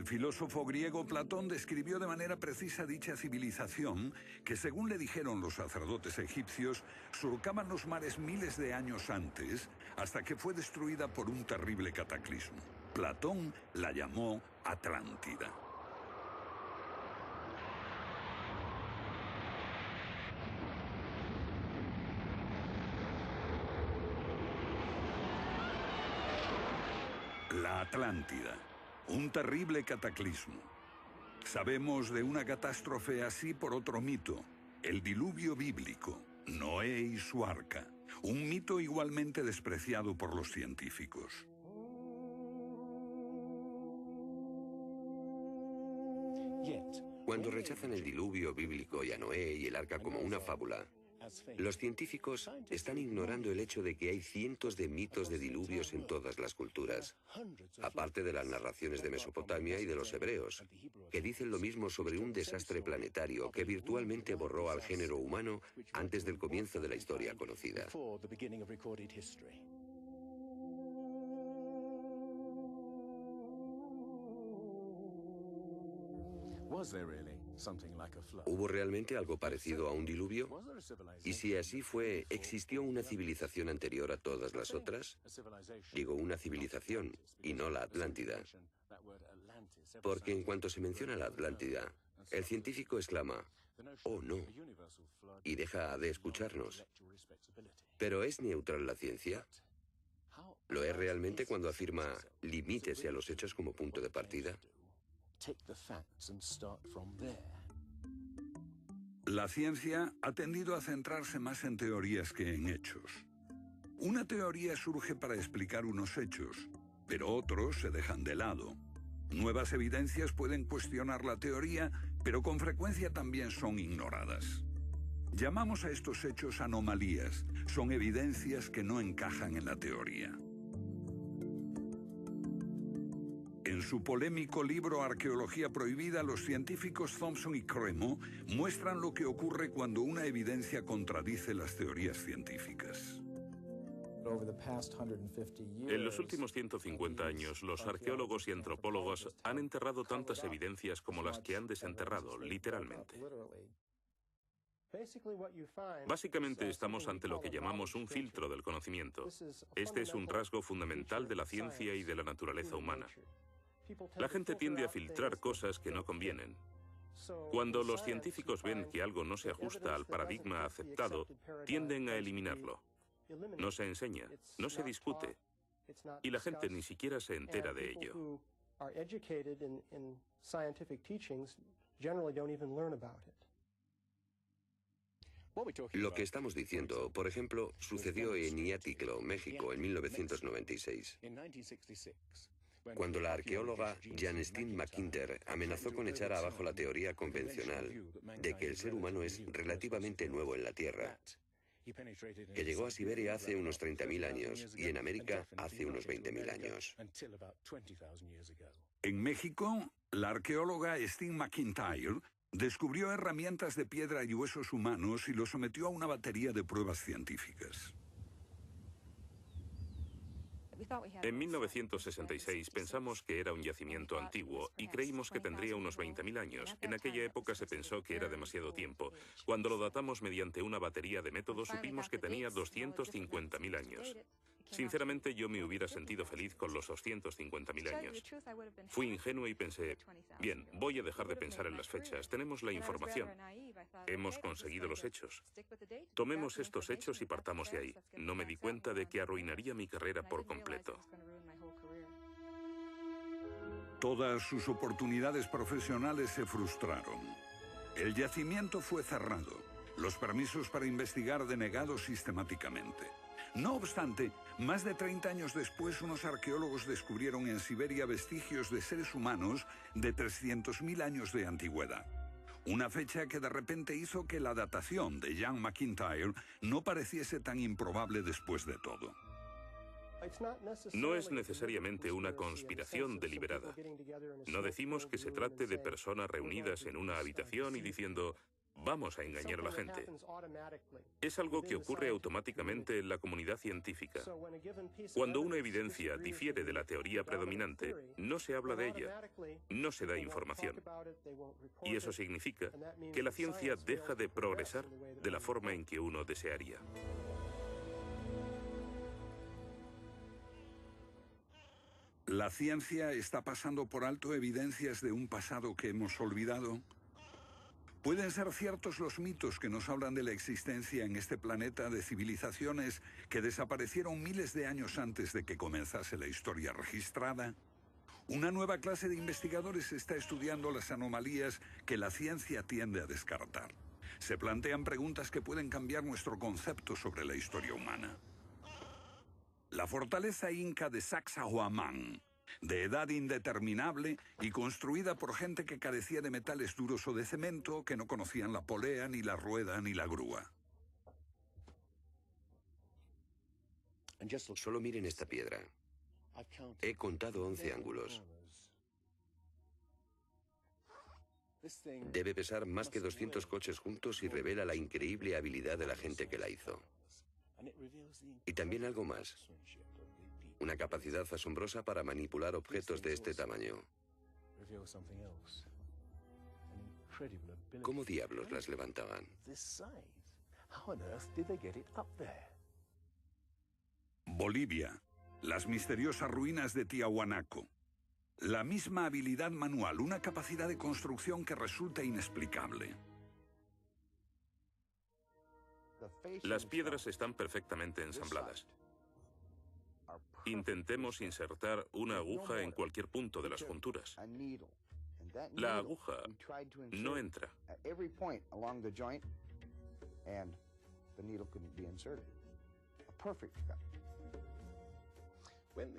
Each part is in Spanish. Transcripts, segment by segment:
El filósofo griego Platón describió de manera precisa dicha civilización que, según le dijeron los sacerdotes egipcios, surcaban los mares miles de años antes, hasta que fue destruida por un terrible cataclismo. Platón la llamó Atlántida. La Atlántida, un terrible cataclismo. Sabemos de una catástrofe así por otro mito, el diluvio bíblico, Noé y su arca, un mito igualmente despreciado por los científicos. Cuando rechazan el diluvio bíblico y a Noé y el arca como una fábula, los científicos están ignorando el hecho de que hay cientos de mitos de diluvios en todas las culturas, aparte de las narraciones de Mesopotamia y de los hebreos, que dicen lo mismo sobre un desastre planetario que virtualmente borró al género humano antes del comienzo de la historia conocida. ¿Hubo realmente algo parecido a un diluvio? Y si así fue, ¿existió una civilización anterior a todas las otras? Digo una civilización, y no la Atlántida. Porque en cuanto se menciona la Atlántida, el científico exclama, «Oh, no», y deja de escucharnos. ¿Pero es neutral la ciencia? ¿Lo es realmente cuando afirma «limítese a los hechos como punto de partida»? La ciencia ha tendido a centrarse más en teorías que en hechos. Una teoría surge para explicar unos hechos, pero otros se dejan de lado. Nuevas evidencias pueden cuestionar la teoría, pero con frecuencia también son ignoradas. Llamamos a estos hechos anomalías, son evidencias que no encajan en la teoría. En su polémico libro Arqueología prohibida, los científicos Thompson y Cremo muestran lo que ocurre cuando una evidencia contradice las teorías científicas. En los últimos 150 años, los arqueólogos y antropólogos han enterrado tantas evidencias como las que han desenterrado, literalmente. Básicamente estamos ante lo que llamamos un filtro del conocimiento. Este es un rasgo fundamental de la ciencia y de la naturaleza humana. La gente tiende a filtrar cosas que no convienen. Cuando los científicos ven que algo no se ajusta al paradigma aceptado, tienden a eliminarlo. No se enseña, no se discute, y la gente ni siquiera se entera de ello. Lo que estamos diciendo, por ejemplo, sucedió en Iaticlo, México, en 1996. Cuando la arqueóloga Janestine McIntyre amenazó con echar abajo la teoría convencional de que el ser humano es relativamente nuevo en la Tierra, que llegó a Siberia hace unos 30.000 años y en América hace unos 20.000 años. En México, la arqueóloga Stine McIntyre descubrió herramientas de piedra y huesos humanos y los sometió a una batería de pruebas científicas. En 1966 pensamos que era un yacimiento antiguo y creímos que tendría unos 20.000 años. En aquella época se pensó que era demasiado tiempo. Cuando lo datamos mediante una batería de métodos, supimos que tenía 250.000 años. Sinceramente, yo me hubiera sentido feliz con los 250.000 años. Fui ingenuo y pensé, bien, voy a dejar de pensar en las fechas. Tenemos la información. Hemos conseguido los hechos. Tomemos estos hechos y partamos de ahí. No me di cuenta de que arruinaría mi carrera por completo. Todas sus oportunidades profesionales se frustraron. El yacimiento fue cerrado, los permisos para investigar denegados sistemáticamente. No obstante, más de 30 años después, unos arqueólogos descubrieron en Siberia vestigios de seres humanos de 300.000 años de antigüedad. Una fecha que de repente hizo que la datación de Jan McIntyre no pareciese tan improbable después de todo. No es necesariamente una conspiración deliberada. No decimos que se trate de personas reunidas en una habitación y diciendo, vamos a engañar a la gente. Es algo que ocurre automáticamente en la comunidad científica. Cuando una evidencia difiere de la teoría predominante, no se habla de ella, no se da información. Y eso significa que la ciencia deja de progresar de la forma en que uno desearía. ¿La ciencia está pasando por alto evidencias de un pasado que hemos olvidado? ¿Pueden ser ciertos los mitos que nos hablan de la existencia en este planeta de civilizaciones que desaparecieron miles de años antes de que comenzase la historia registrada? Una nueva clase de investigadores está estudiando las anomalías que la ciencia tiende a descartar. Se plantean preguntas que pueden cambiar nuestro concepto sobre la historia humana. La fortaleza inca de Sacsayhuamán, de edad indeterminable y construida por gente que carecía de metales duros o de cemento, que no conocían la polea, ni la rueda, ni la grúa. Solo miren esta piedra. He contado 11 ángulos. Debe pesar más que 200 coches juntos y revela la increíble habilidad de la gente que la hizo. Y también algo más. Una capacidad asombrosa para manipular objetos de este tamaño. ¿Cómo diablos las levantaban? Bolivia. Las misteriosas ruinas de Tiahuanaco. La misma habilidad manual, una capacidad de construcción que resulta inexplicable. Las piedras están perfectamente ensambladas. Intentemos insertar una aguja en cualquier punto de las junturas. La aguja no entra.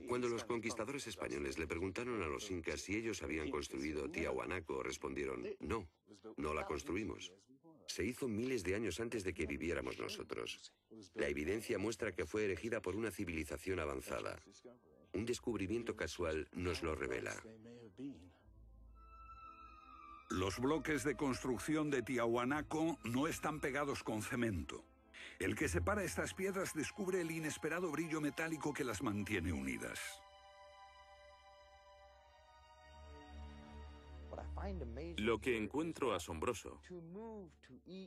Cuando los conquistadores españoles le preguntaron a los incas si ellos habían construido Tiahuanaco, respondieron, no, no la construimos. Se hizo miles de años antes de que viviéramos nosotros. La evidencia muestra que fue erigida por una civilización avanzada. Un descubrimiento casual nos lo revela. Los bloques de construcción de Tiahuanaco no están pegados con cemento. El que separa estas piedras descubre el inesperado brillo metálico que las mantiene unidas. Lo que encuentro asombroso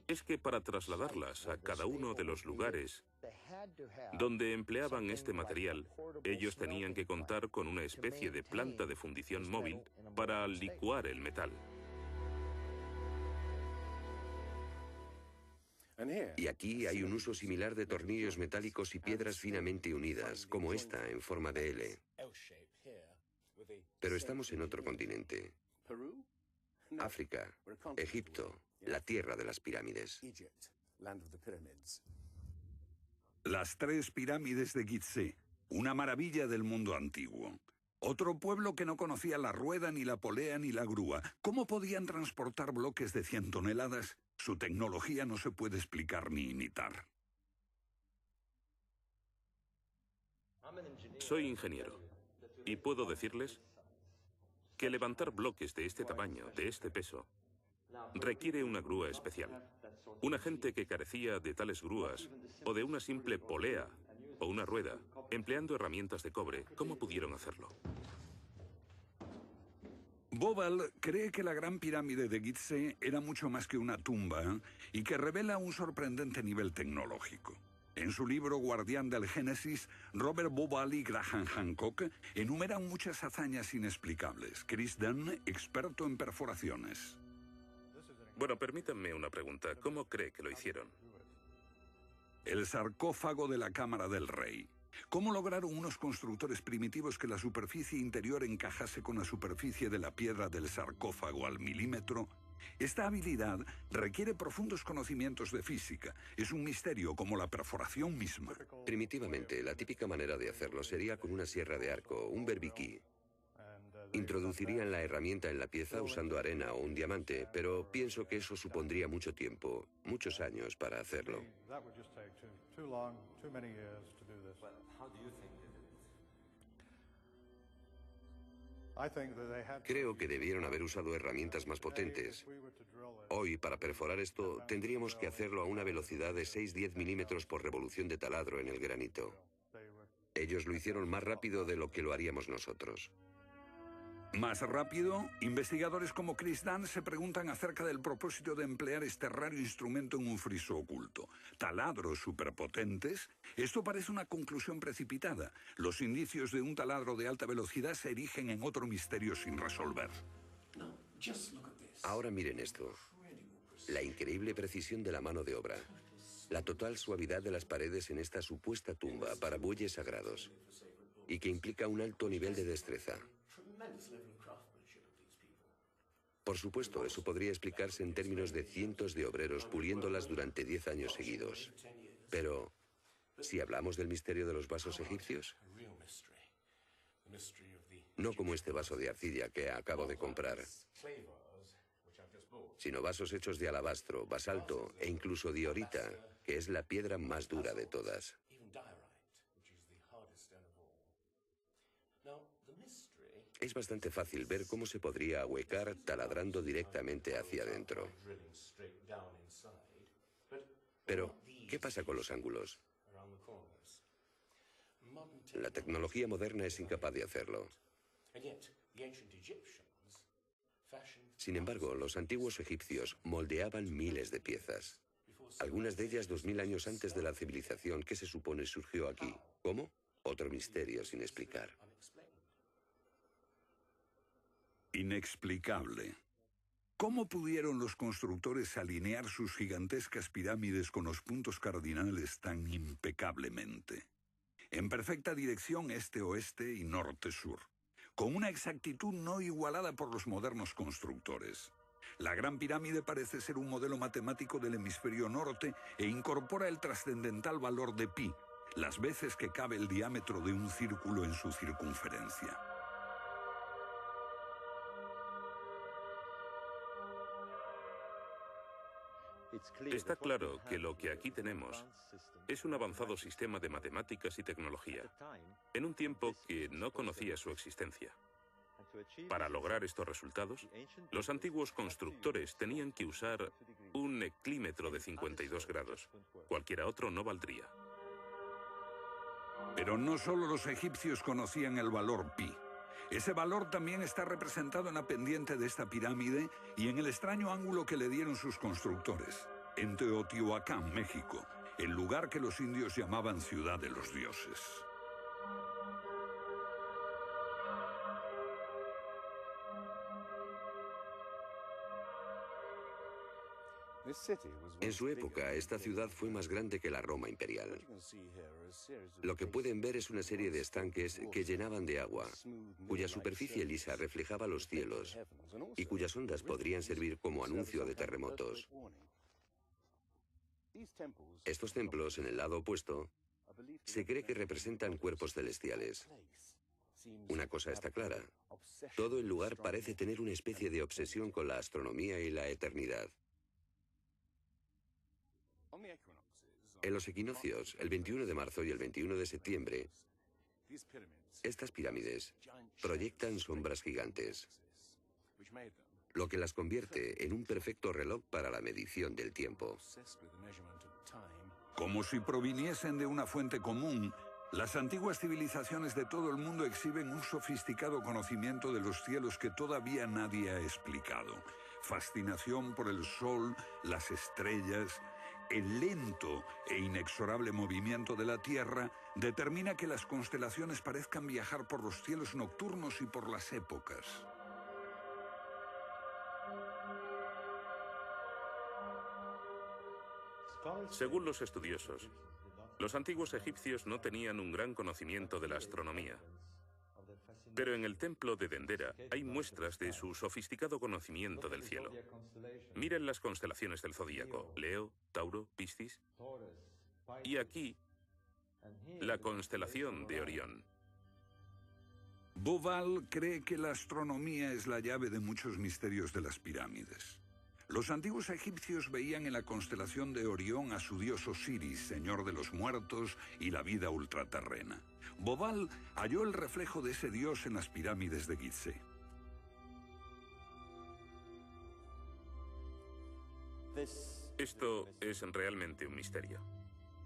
es que para trasladarlas a cada uno de los lugares donde empleaban este material, ellos tenían que contar con una especie de planta de fundición móvil para licuar el metal. Y aquí hay un uso similar de tornillos metálicos y piedras finamente unidas, como esta en forma de L. Pero estamos en otro continente. África, Egipto, la tierra de las pirámides. Las 3 pirámides de Gizeh, una maravilla del mundo antiguo. Otro pueblo que no conocía la rueda, ni la polea, ni la grúa. ¿Cómo podían transportar bloques de 100 toneladas? Su tecnología no se puede explicar ni imitar. Soy ingeniero y puedo decirles que levantar bloques de este tamaño, de este peso, requiere una grúa especial. Una gente que carecía de tales grúas o de una simple polea o una rueda, empleando herramientas de cobre, ¿cómo pudieron hacerlo? Bobal cree que la Gran Pirámide de Gizeh era mucho más que una tumba y que revela un sorprendente nivel tecnológico. En su libro Guardián del Génesis, Robert Bobal y Graham Hancock enumeran muchas hazañas inexplicables. Chris Dunn, experto en perforaciones. Bueno, permítanme una pregunta. ¿Cómo cree que lo hicieron? El sarcófago de la Cámara del Rey. ¿Cómo lograron unos constructores primitivos que la superficie interior encajase con la superficie de la piedra del sarcófago al milímetro? Esta habilidad requiere profundos conocimientos de física. Es un misterio como la perforación misma. Primitivamente, la típica manera de hacerlo sería con una sierra de arco, un berbiquí. Introducirían la herramienta en la pieza usando arena o un diamante, pero pienso que eso supondría mucho tiempo, muchos años para hacerlo. Creo que debieron haber usado herramientas más potentes. Hoy, para perforar esto, tendríamos que hacerlo a una velocidad de 6-10 milímetros por revolución de taladro en el granito. Ellos lo hicieron más rápido de lo que lo haríamos nosotros. Más rápido, investigadores como Chris Dunn se preguntan acerca del propósito de emplear este raro instrumento en un friso oculto. Taladros superpotentes. Esto parece una conclusión precipitada. Los indicios de un taladro de alta velocidad se erigen en otro misterio sin resolver. Ahora miren esto. La increíble precisión de la mano de obra. La total suavidad de las paredes en esta supuesta tumba para bueyes sagrados. Y que implica un alto nivel de destreza. Por supuesto, eso podría explicarse en términos de cientos de obreros puliéndolas durante 10 años seguidos. Pero, si hablamos del misterio de los vasos egipcios, no como este vaso de arcilla que acabo de comprar, sino vasos hechos de alabastro, basalto e incluso diorita, que es la piedra más dura de todas. Es bastante fácil ver cómo se podría ahuecar taladrando directamente hacia adentro. Pero, ¿qué pasa con los ángulos? La tecnología moderna es incapaz de hacerlo. Sin embargo, los antiguos egipcios moldeaban miles de piezas. Algunas de ellas 2000 años antes de la civilización que se supone surgió aquí. ¿Cómo? Otro misterio sin explicar. Inexplicable. ¿Cómo pudieron los constructores alinear sus gigantescas pirámides con los puntos cardinales tan impecablemente? En perfecta dirección este-oeste y norte-sur, con una exactitud no igualada por los modernos constructores. La Gran Pirámide parece ser un modelo matemático del hemisferio norte e incorpora el trascendental valor de pi, las veces que cabe el diámetro de un círculo en su circunferencia. Está claro que lo que aquí tenemos es un avanzado sistema de matemáticas y tecnología, en un tiempo que no conocía su existencia. Para lograr estos resultados, los antiguos constructores tenían que usar un eclímetro de 52 grados. Cualquiera otro no valdría. Pero no solo los egipcios conocían el valor pi. Ese valor también está representado en la pendiente de esta pirámide y en el extraño ángulo que le dieron sus constructores, en Teotihuacán, México, el lugar que los indios llamaban Ciudad de los Dioses. En su época, esta ciudad fue más grande que la Roma imperial. Lo que pueden ver es una serie de estanques que llenaban de agua, cuya superficie lisa reflejaba los cielos y cuyas ondas podrían servir como anuncio de terremotos. Estos templos, en el lado opuesto, se cree que representan cuerpos celestiales. Una cosa está clara: todo el lugar parece tener una especie de obsesión con la astronomía y la eternidad. En los equinoccios, el 21 de marzo y el 21 de septiembre, estas pirámides proyectan sombras gigantes, lo que las convierte en un perfecto reloj para la medición del tiempo. Como si proviniesen de una fuente común, las antiguas civilizaciones de todo el mundo exhiben un sofisticado conocimiento de los cielos que todavía nadie ha explicado. Fascinación por el sol, las estrellas. El lento e inexorable movimiento de la Tierra determina que las constelaciones parezcan viajar por los cielos nocturnos y por las épocas. Según los estudiosos, los antiguos egipcios no tenían un gran conocimiento de la astronomía. Pero en el templo de Dendera hay muestras de su sofisticado conocimiento del cielo. Miren las constelaciones del zodíaco: Leo, Tauro, Piscis. Y aquí, la constelación de Orión. Bauval cree que la astronomía es la llave de muchos misterios de las pirámides. Los antiguos egipcios veían en la constelación de Orión a su dios Osiris, señor de los muertos y la vida ultraterrena. Bobal halló el reflejo de ese dios en las pirámides de Gizeh. Esto es realmente un misterio.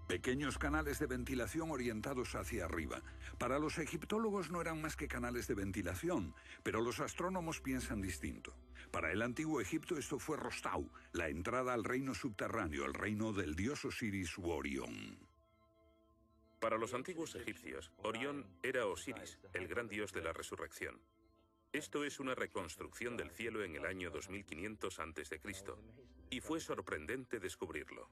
Pequeños canales de ventilación orientados hacia arriba. Para los egiptólogos no eran más que canales de ventilación, pero los astrónomos piensan distinto. Para el antiguo Egipto esto fue Rostau, la entrada al reino subterráneo, el reino del dios Osiris u Orión. Para los antiguos egipcios, Orión era Osiris, el gran dios de la resurrección. Esto es una reconstrucción del cielo en el año 2500 a.C., y fue sorprendente descubrirlo.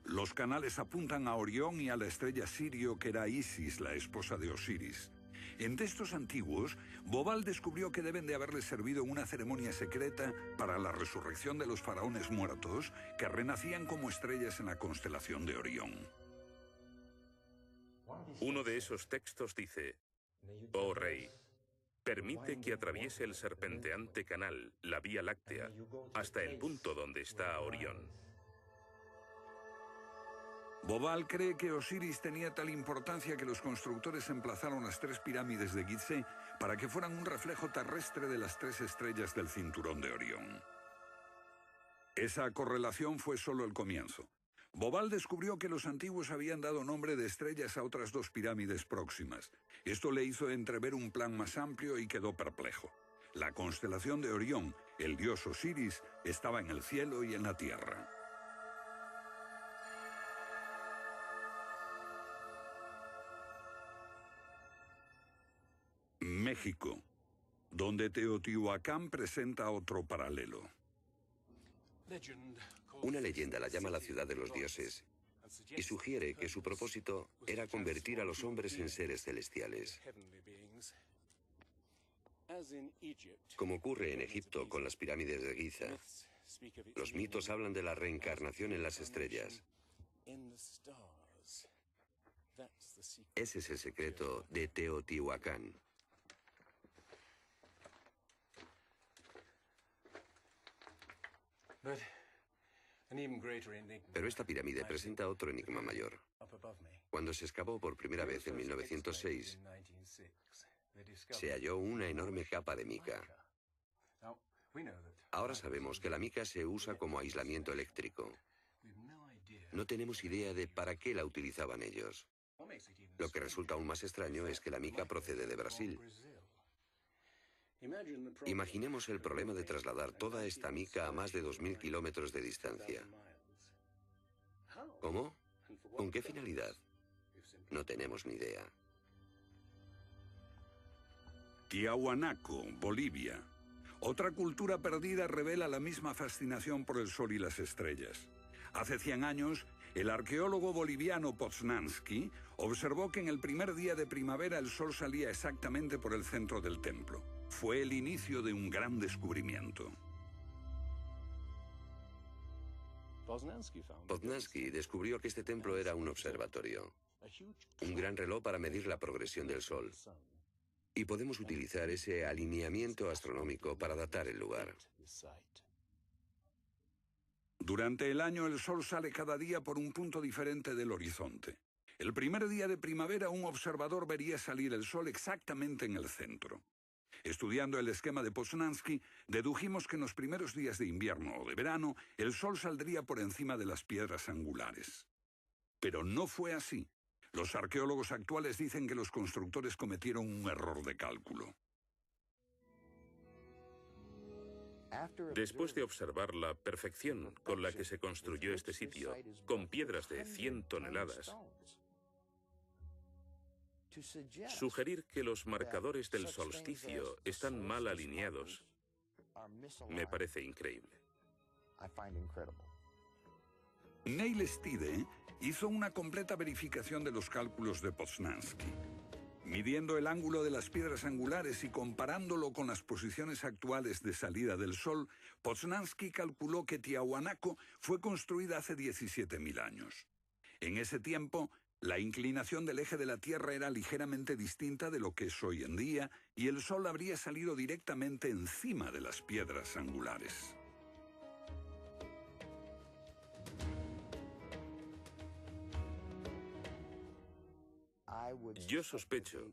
Los canales apuntan a Orión y a la estrella Sirio, que era Isis, la esposa de Osiris. En textos antiguos, Bobal descubrió que deben de haberle servido en una ceremonia secreta para la resurrección de los faraones muertos, que renacían como estrellas en la constelación de Orión. Uno de esos textos dice: «Oh rey, permite que atraviese el serpenteante canal, la Vía Láctea, hasta el punto donde está Orión». Bobal cree que Osiris tenía tal importancia que los constructores emplazaron las 3 pirámides de Gizeh para que fueran un reflejo terrestre de las 3 estrellas del cinturón de Orión. Esa correlación fue solo el comienzo. Bobal descubrió que los antiguos habían dado nombre de estrellas a otras 2 pirámides próximas. Esto le hizo entrever un plan más amplio y quedó perplejo. La constelación de Orión, el dios Osiris, estaba en el cielo y en la tierra. México, donde Teotihuacán presenta otro paralelo. Una leyenda la llama la ciudad de los dioses y sugiere que su propósito era convertir a los hombres en seres celestiales. Como ocurre en Egipto con las pirámides de Giza, los mitos hablan de la reencarnación en las estrellas. Ese es el secreto de Teotihuacán. Pero esta pirámide presenta otro enigma mayor. Cuando se excavó por primera vez en 1906, se halló una enorme capa de mica. Ahora sabemos que la mica se usa como aislamiento eléctrico. No tenemos idea de para qué la utilizaban ellos. Lo que resulta aún más extraño es que la mica procede de Brasil. Imaginemos el problema de trasladar toda esta mica a más de 2000 kilómetros de distancia. ¿Cómo? ¿Con qué finalidad? No tenemos ni idea. Tiahuanaco, Bolivia. Otra cultura perdida revela la misma fascinación por el sol y las estrellas. Hace 100 años, el arqueólogo boliviano Poznański observó que en el primer día de primavera el sol salía exactamente por el centro del templo. Fue el inicio de un gran descubrimiento. Poznański descubrió que este templo era un observatorio, un gran reloj para medir la progresión del sol. Y podemos utilizar ese alineamiento astronómico para datar el lugar. Durante el año el sol sale cada día por un punto diferente del horizonte. El primer día de primavera un observador vería salir el sol exactamente en el centro. Estudiando el esquema de Poznański, dedujimos que en los primeros días de invierno o de verano, el sol saldría por encima de las piedras angulares. Pero no fue así. Los arqueólogos actuales dicen que los constructores cometieron un error de cálculo. Después de observar la perfección con la que se construyó este sitio, con piedras de 100 toneladas, sugerir que los marcadores del solsticio están mal alineados me parece increíble. Neil Stide hizo una completa verificación de los cálculos de Poznański. Midiendo el ángulo de las piedras angulares y comparándolo con las posiciones actuales de salida del Sol, Poznański calculó que Tiahuanaco fue construida hace 17.000 años. En ese tiempo, la inclinación del eje de la Tierra era ligeramente distinta de lo que es hoy en día y el Sol habría salido directamente encima de las piedras angulares. Yo sospecho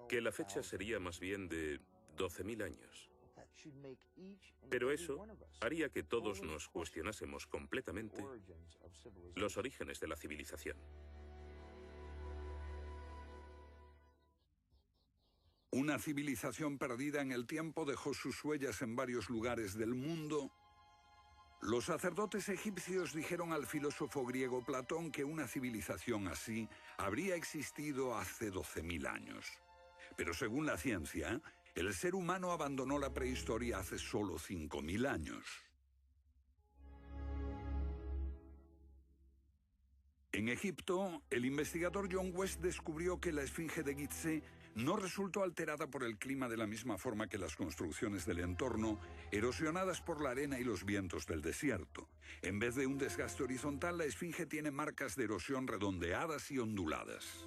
que la fecha sería más bien de 12.000 años. Pero eso haría que todos nos cuestionásemos completamente los orígenes de la civilización. Una civilización perdida en el tiempo dejó sus huellas en varios lugares del mundo. Los sacerdotes egipcios dijeron al filósofo griego Platón que una civilización así habría existido hace 12.000 años. Pero según la ciencia, el ser humano abandonó la prehistoria hace solo 5.000 años. En Egipto, el investigador John West descubrió que la esfinge de Gizeh no resultó alterada por el clima de la misma forma que las construcciones del entorno, erosionadas por la arena y los vientos del desierto. En vez de un desgaste horizontal, la esfinge tiene marcas de erosión redondeadas y onduladas.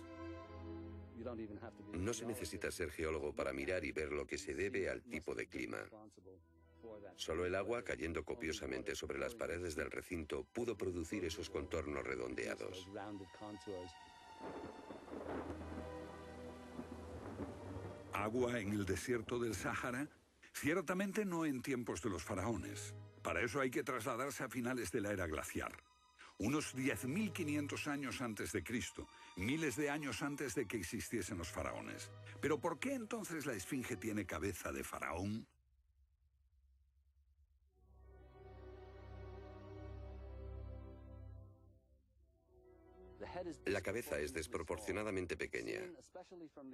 No se necesita ser geólogo para mirar y ver lo que se debe al tipo de clima. Solo el agua, cayendo copiosamente sobre las paredes del recinto, pudo producir esos contornos redondeados. ¿Agua en el desierto del Sáhara? Ciertamente no en tiempos de los faraones. Para eso hay que trasladarse a finales de la era glaciar. Unos 10.500 años antes de Cristo, miles de años antes de que existiesen los faraones. ¿Pero por qué entonces la esfinge tiene cabeza de faraón? La cabeza es desproporcionadamente pequeña.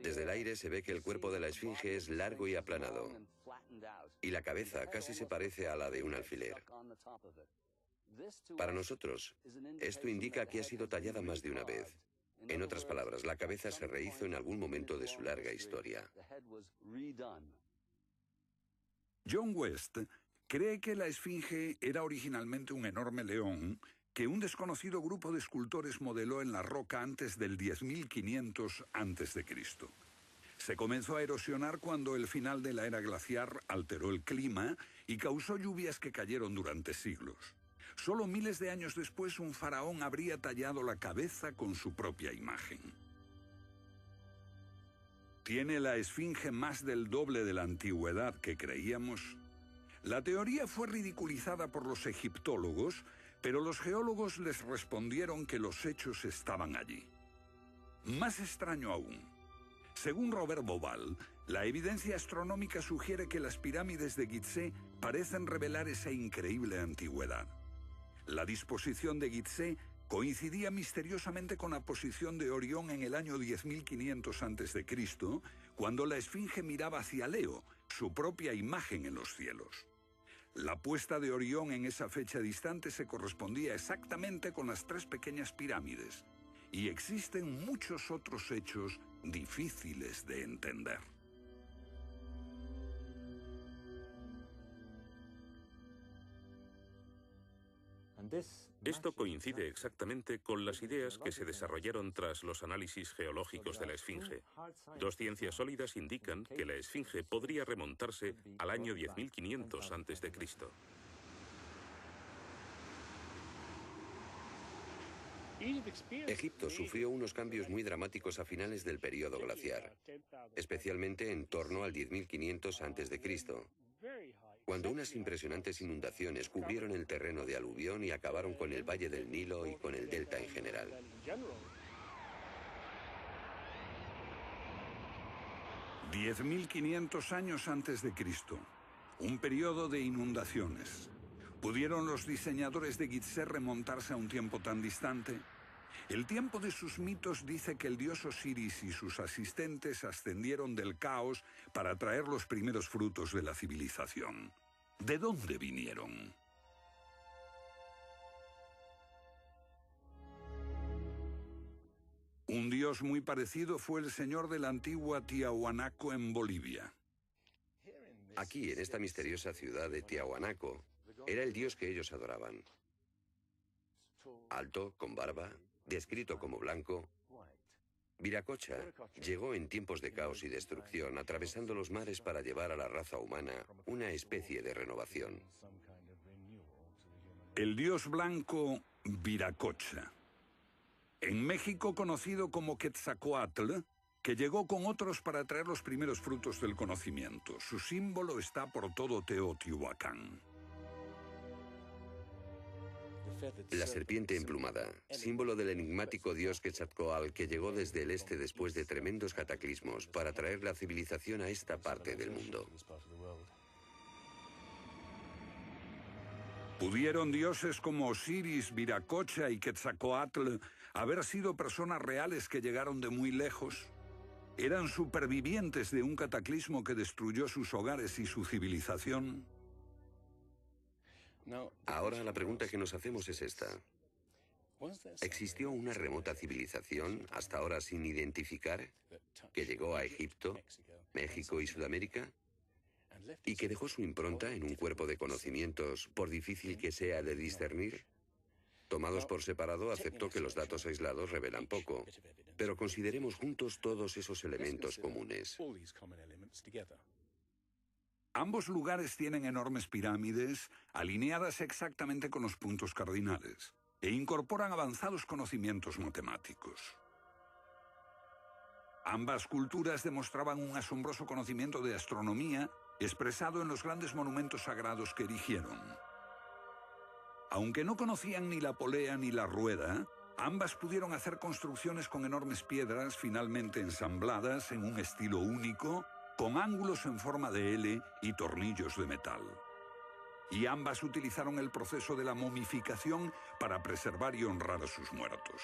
Desde el aire se ve que el cuerpo de la esfinge es largo y aplanado, y la cabeza casi se parece a la de un alfiler. Para nosotros, esto indica que ha sido tallada más de una vez. En otras palabras, la cabeza se rehizo en algún momento de su larga historia. John West cree que la esfinge era originalmente un enorme león que un desconocido grupo de escultores modeló en la roca antes del 10.500 a.C. Se comenzó a erosionar cuando el final de la era glaciar alteró el clima y causó lluvias que cayeron durante siglos. Solo miles de años después, un faraón habría tallado la cabeza con su propia imagen. ¿Tiene la esfinge más del doble de la antigüedad que creíamos? La teoría fue ridiculizada por los egiptólogos, pero los geólogos les respondieron que los hechos estaban allí. Más extraño aún, según Robert Bauval, la evidencia astronómica sugiere que las pirámides de Gizeh parecen revelar esa increíble antigüedad. La disposición de Gizeh coincidía misteriosamente con la posición de Orión en el año 10.500 a.C., cuando la esfinge miraba hacia Leo, su propia imagen en los cielos. La puesta de Orión en esa fecha distante se correspondía exactamente con las tres pequeñas pirámides, y existen muchos otros hechos difíciles de entender. Esto coincide exactamente con las ideas que se desarrollaron tras los análisis geológicos de la esfinge. Dos ciencias sólidas indican que la esfinge podría remontarse al año 10.500 a.C. Egipto sufrió unos cambios muy dramáticos a finales del período glaciar, especialmente en torno al 10.500 a.C., cuando unas impresionantes inundaciones cubrieron el terreno de aluvión y acabaron con el valle del Nilo y con el delta en general. «10.500 años antes de Cristo, un periodo de inundaciones. ¿Pudieron los diseñadores de Gizeh remontarse a un tiempo tan distante? El tiempo de sus mitos dice que el dios Osiris y sus asistentes ascendieron del caos para traer los primeros frutos de la civilización. ¿De dónde vinieron? Un dios muy parecido fue el señor de la antigua Tiahuanaco en Bolivia. Aquí, en esta misteriosa ciudad de Tiahuanaco, era el dios que ellos adoraban. Alto, con barba, descrito como blanco, Viracocha llegó en tiempos de caos y destrucción, atravesando los mares para llevar a la raza humana una especie de renovación. El dios blanco Viracocha. En México, conocido como Quetzalcóatl, que llegó con otros para traer los primeros frutos del conocimiento. Su símbolo está por todo Teotihuacán. La serpiente emplumada, símbolo del enigmático dios Quetzalcóatl que llegó desde el este después de tremendos cataclismos para traer la civilización a esta parte del mundo. ¿Pudieron dioses como Osiris, Viracocha y Quetzalcóatl haber sido personas reales que llegaron de muy lejos? ¿Eran supervivientes de un cataclismo que destruyó sus hogares y su civilización? Ahora la pregunta que nos hacemos es esta. ¿Existió una remota civilización, hasta ahora sin identificar, que llegó a Egipto, México y Sudamérica? ¿Y que dejó su impronta en un cuerpo de conocimientos, por difícil que sea de discernir? Tomados por separado, acepto que los datos aislados revelan poco, pero consideremos juntos todos esos elementos comunes. Ambos lugares tienen enormes pirámides, alineadas exactamente con los puntos cardinales, e incorporan avanzados conocimientos matemáticos. Ambas culturas demostraban un asombroso conocimiento de astronomía, expresado en los grandes monumentos sagrados que erigieron. Aunque no conocían ni la polea ni la rueda, ambas pudieron hacer construcciones con enormes piedras finalmente ensambladas en un estilo único, con ángulos en forma de L y tornillos de metal. Y ambas utilizaron el proceso de la momificación para preservar y honrar a sus muertos.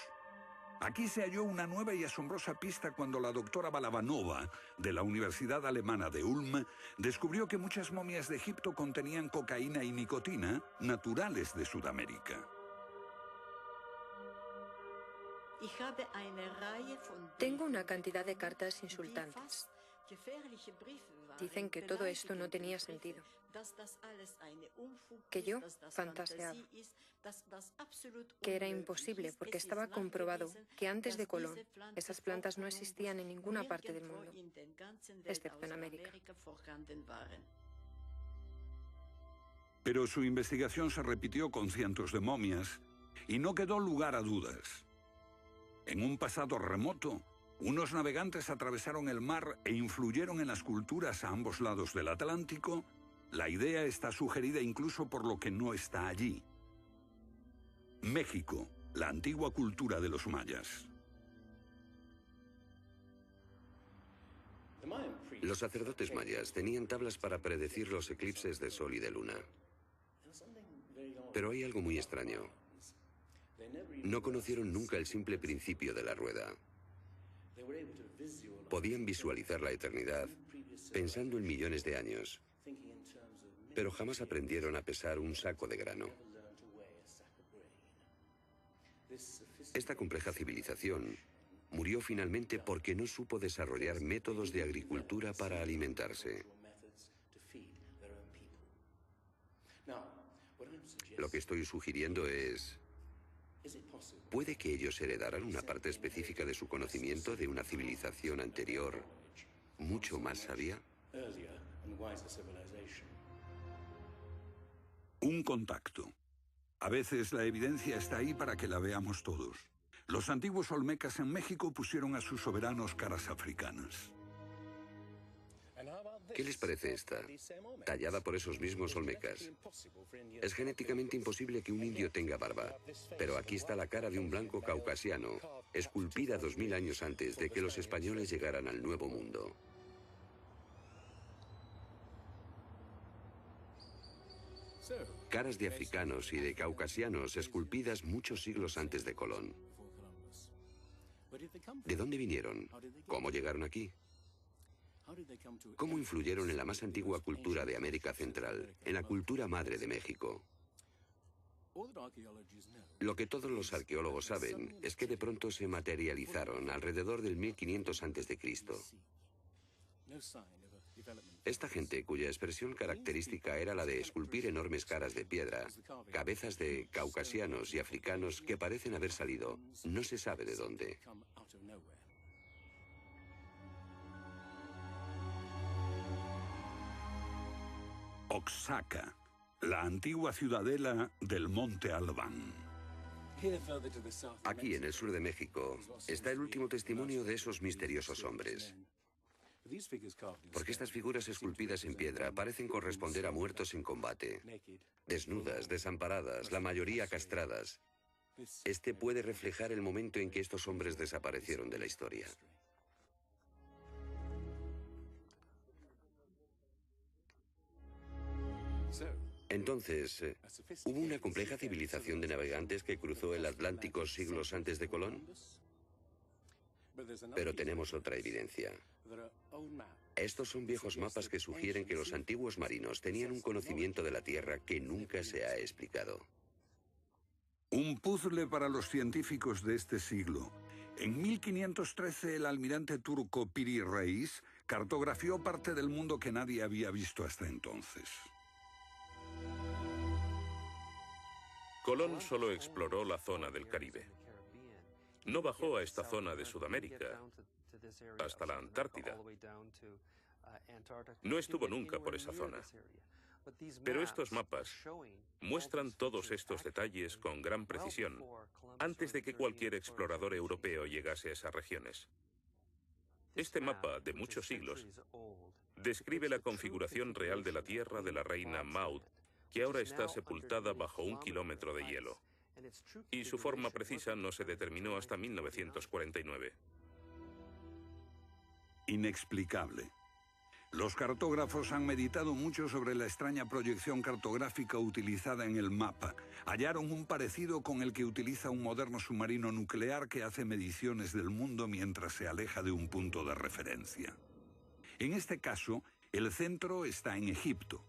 Aquí se halló una nueva y asombrosa pista cuando la doctora Balabanova, de la Universidad Alemana de Ulm, descubrió que muchas momias de Egipto contenían cocaína y nicotina, naturales de Sudamérica. Tengo una cantidad de cartas insultantes. Dicen que todo esto no tenía sentido, que yo fantaseaba, que era imposible porque estaba comprobado que antes de Colón esas plantas no existían en ninguna parte del mundo, excepto en América. Pero su investigación se repitió con cientos de momias y no quedó lugar a dudas. En un pasado remoto, unos navegantes atravesaron el mar e influyeron en las culturas a ambos lados del Atlántico. La idea está sugerida incluso por lo que no está allí. México, la antigua cultura de los mayas. Los sacerdotes mayas tenían tablas para predecir los eclipses de sol y de luna. Pero hay algo muy extraño. No conocieron nunca el simple principio de la rueda. Podían visualizar la eternidad pensando en millones de años, pero jamás aprendieron a pesar un saco de grano. Esta compleja civilización murió finalmente porque no supo desarrollar métodos de agricultura para alimentarse. Lo que estoy sugiriendo es: ¿puede que ellos heredaran una parte específica de su conocimiento de una civilización anterior, mucho más sabia? Un contacto. A veces la evidencia está ahí para que la veamos todos. Los antiguos olmecas en México pusieron a sus soberanos caras africanas. ¿Qué les parece esta? Tallada por esos mismos olmecas. Es genéticamente imposible que un indio tenga barba, pero aquí está la cara de un blanco caucasiano, esculpida 2000 años antes de que los españoles llegaran al Nuevo Mundo. Caras de africanos y de caucasianos esculpidas muchos siglos antes de Colón. ¿De dónde vinieron? ¿Cómo llegaron aquí? ¿Cómo influyeron en la más antigua cultura de América Central, en la cultura madre de México? Lo que todos los arqueólogos saben es que de pronto se materializaron alrededor del 1500 a.C. Esta gente, cuya expresión característica era la de esculpir enormes caras de piedra, cabezas de caucasianos y africanos que parecen haber salido, no se sabe de dónde. Oaxaca, la antigua ciudadela del Monte Albán. Aquí, en el sur de México, está el último testimonio de esos misteriosos hombres. Porque estas figuras esculpidas en piedra parecen corresponder a muertos en combate, desnudas, desamparadas, la mayoría castradas. Este puede reflejar el momento en que estos hombres desaparecieron de la historia. Entonces, ¿hubo una compleja civilización de navegantes que cruzó el Atlántico siglos antes de Colón? Pero tenemos otra evidencia. Estos son viejos mapas que sugieren que los antiguos marinos tenían un conocimiento de la Tierra que nunca se ha explicado. Un puzzle para los científicos de este siglo. En 1513, el almirante turco Piri Reis cartografió parte del mundo que nadie había visto hasta entonces. Colón solo exploró la zona del Caribe. No bajó a esta zona de Sudamérica, hasta la Antártida. No estuvo nunca por esa zona. Pero estos mapas muestran todos estos detalles con gran precisión, antes de que cualquier explorador europeo llegase a esas regiones. Este mapa, de muchos siglos, describe la configuración real de la Tierra de la reina Maud, que ahora está sepultada bajo 1 kilómetro de hielo. Y su forma precisa no se determinó hasta 1949. Inexplicable. Los cartógrafos han meditado mucho sobre la extraña proyección cartográfica utilizada en el mapa. Hallaron un parecido con el que utiliza un moderno submarino nuclear que hace mediciones del mundo mientras se aleja de un punto de referencia. En este caso, el centro está en Egipto.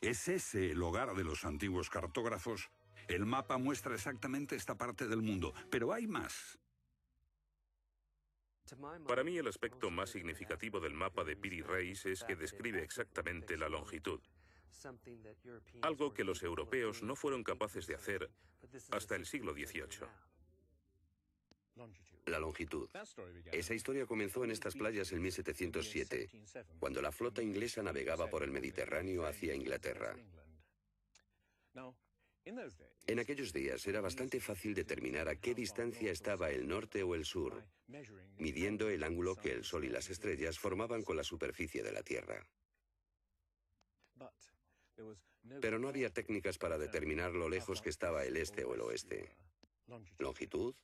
¿Es ese el hogar de los antiguos cartógrafos? El mapa muestra exactamente esta parte del mundo, pero hay más. Para mí, el aspecto más significativo del mapa de Piri Reis es que describe exactamente la longitud. Algo que los europeos no fueron capaces de hacer hasta el siglo XVIII. La longitud. Esa historia comenzó en estas playas en 1707, cuando la flota inglesa navegaba por el Mediterráneo hacia Inglaterra. En aquellos días era bastante fácil determinar a qué distancia estaba el norte o el sur, midiendo el ángulo que el Sol y las estrellas formaban con la superficie de la Tierra. Pero no había técnicas para determinar lo lejos que estaba el este o el oeste. ¿Longitud?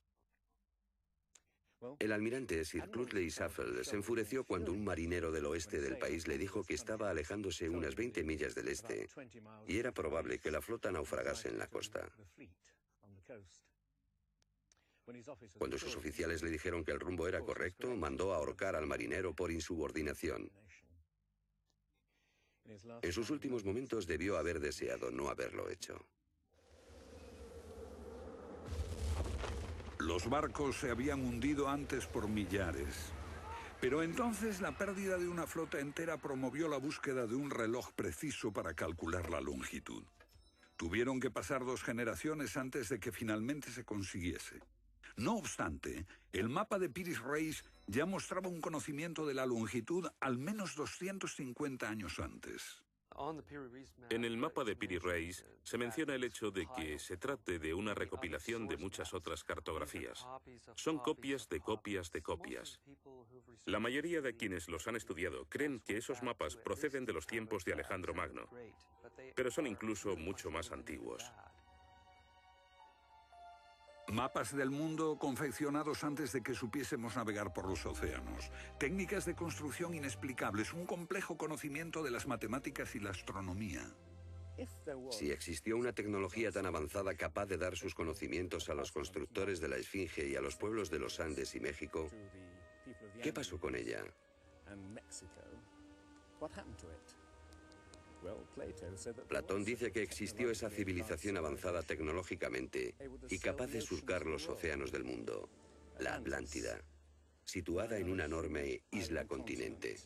El almirante Sir Clutley Safel se enfureció cuando un marinero del oeste del país le dijo que estaba alejándose unas 20 millas del este y era probable que la flota naufragase en la costa. Cuando sus oficiales le dijeron que el rumbo era correcto, mandó ahorcar al marinero por insubordinación. En sus últimos momentos debió haber deseado no haberlo hecho. Los barcos se habían hundido antes por millares. Pero entonces la pérdida de una flota entera promovió la búsqueda de un reloj preciso para calcular la longitud. Tuvieron que pasar 2 generaciones antes de que finalmente se consiguiese. No obstante, el mapa de Piri Reis ya mostraba un conocimiento de la longitud al menos 250 años antes. En el mapa de Piri Reis se menciona el hecho de que se trate de una recopilación de muchas otras cartografías. Son copias de copias de copias. La mayoría de quienes los han estudiado creen que esos mapas proceden de los tiempos de Alejandro Magno, pero son incluso mucho más antiguos. Mapas del mundo confeccionados antes de que supiésemos navegar por los océanos. Técnicas de construcción inexplicables, un complejo conocimiento de las matemáticas y la astronomía. Si existió una tecnología tan avanzada capaz de dar sus conocimientos a los constructores de la Esfinge y a los pueblos de los Andes y México, ¿qué pasó con ella? Platón dice que existió esa civilización avanzada tecnológicamente y capaz de surcar los océanos del mundo, la Atlántida, situada en una enorme isla-continente.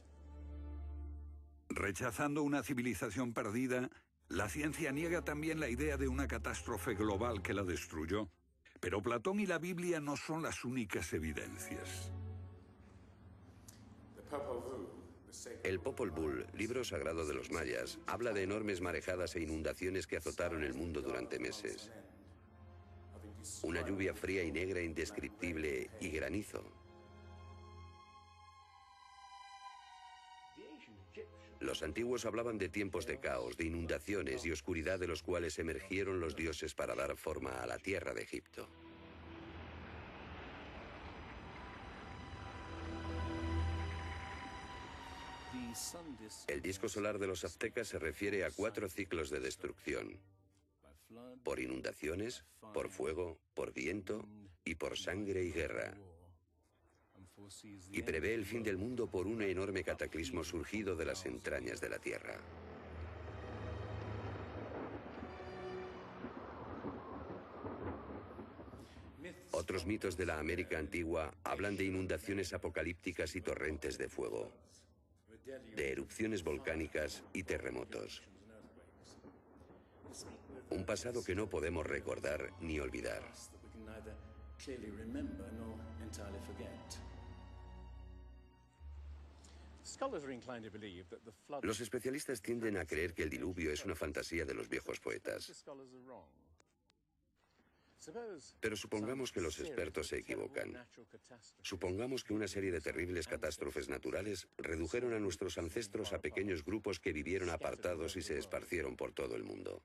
Rechazando una civilización perdida, la ciencia niega también la idea de una catástrofe global que la destruyó. Pero Platón y la Biblia no son las únicas evidencias. El Popol Vuh, libro sagrado de los mayas, habla de enormes marejadas e inundaciones que azotaron el mundo durante meses. una lluvia fría y negra indescriptible y granizo. Los antiguos hablaban de tiempos de caos, de inundaciones y oscuridad de los cuales emergieron los dioses para dar forma a la tierra de Egipto. El disco solar de los aztecas se refiere a 4 ciclos de destrucción: por inundaciones, por fuego, por viento y por sangre y guerra. Y prevé el fin del mundo por un enorme cataclismo surgido de las entrañas de la tierra. Otros mitos de la América antigua hablan de inundaciones apocalípticas y torrentes de fuego, de erupciones volcánicas y terremotos. Un pasado que no podemos recordar ni olvidar. Los especialistas tienden a creer que el diluvio es una fantasía de los viejos poetas. Pero supongamos que los expertos se equivocan. Supongamos que una serie de terribles catástrofes naturales redujeron a nuestros ancestros a pequeños grupos que vivieron apartados y se esparcieron por todo el mundo.